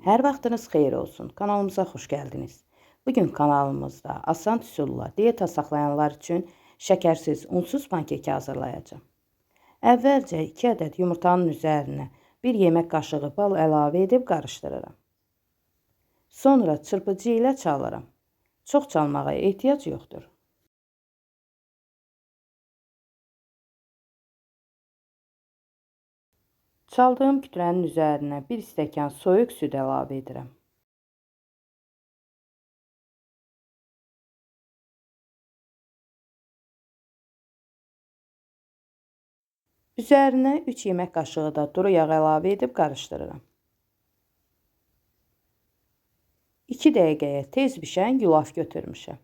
Hər vaxtınız xeyir olsun. Kanalımıza xoş gəldiniz. Bugün kanalımızda asan üsulla diyeta saxlayanlar üçün şəkərsiz, unsuz pankeki hazırlayacağım. Əvvəlcə 2 ədəd yumurtanın üzərinə 1 yemək qaşığı bal əlavə edib qarışdırıram. Sonra çırpıcı ilə çalıram. Çox çalmağa ehtiyac yoxdur. Çaldığım kütlənin üzərinə 1 stəkan soyuq süd əlavə edirəm. Üzərinə 3 yemək qaşığı da duru yağ əlavə edib qarışdırıram. 2 dəqiqəyə tez bişən yulaf götürmüşəm.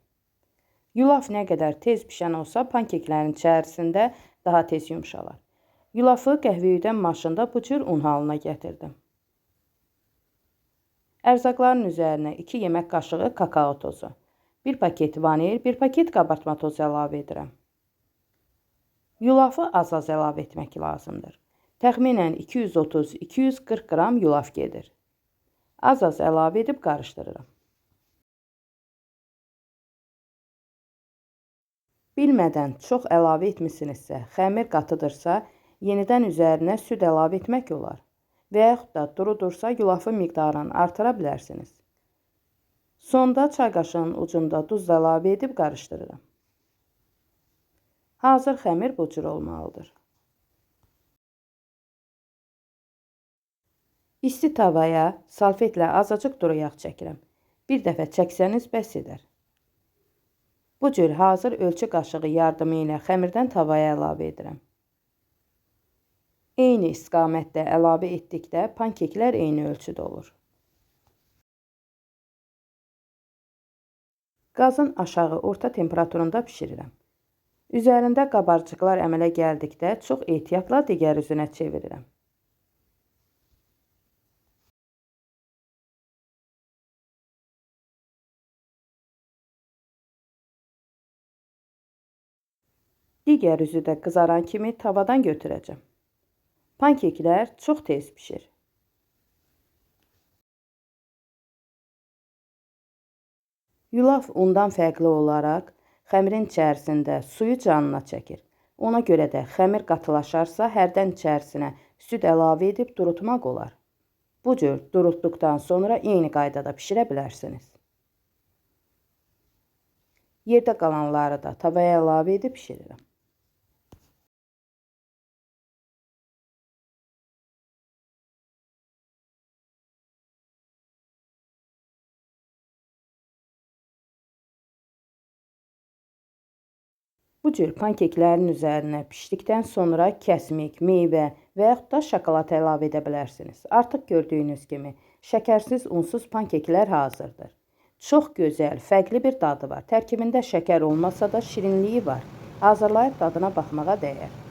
Yulaf nə qədər tez bişən olsa, pankeklərin içərisində daha tez yumşalar. Yulafı qəhvəyidən maşında bu cür un halına gətirdim. Ərzaqların üzərinə 2 yemək qaşığı kakao tozu, 1 paket vanil, 1 paket qabartma tozu əlavə edirəm. Yulafı az-az əlavə etmək lazımdır. Təxminən 230-240 qram yulaf gedir. Az-az əlavə edib qarışdırıram. Bilmədən çox əlavə etmisinizsə, xəmir qatıdırsa, yenidən üzərinə süd əlavə etmək olar və yaxud da durudursa, yulafın miqdarını artıra bilərsiniz. Sonda çay qaşığının ucunda duz əlavə edib qarışdırıram. Hazır xəmir bu cür olmalıdır. İsti tavaya salfetlə azacıq duru yağ çəkirəm. Bir dəfə çəksəniz bəs edər. Bu cür hazır ölçü qaşığı yardımı ilə xəmirdən tavaya əlavə edirəm. Eyni istiqamətdə əlavə etdikdə pankeklər eyni ölçüdə olur. Qazın aşağı orta temperaturunda bişirirəm. Üzərində qabarcıqlar əmələ gəldikdə çox ehtiyatla digər üzünə çevirirəm. Digər üzü də qızaran kimi tavadan götürəcəm. Pankeklər çox tez pişir. Yulaf undan fərqli olaraq xəmirin içərisində suyu canına çəkir. Ona görə də xəmir qatılaşarsa, hərdən içərisinə süd əlavə edib durutmaq olar. Bu cür durutduqdan sonra eyni qaydada bişirə bilərsiniz. Yerdə qalanları da tavaya əlavə edib bişirirəm. Bu cür pankeklərin üzərinə pişdikdən sonra kəsmik, meyvə və yaxud da şokolad əlavə edə bilərsiniz. Artıq gördüyünüz kimi şəkərsiz, unsuz pankeklər hazırdır. Çox gözəl, fərqli bir dadı var. Tərkibində şəkər olmasa da şirinliyi var. Hazırlayıb dadına baxmağa dəyər.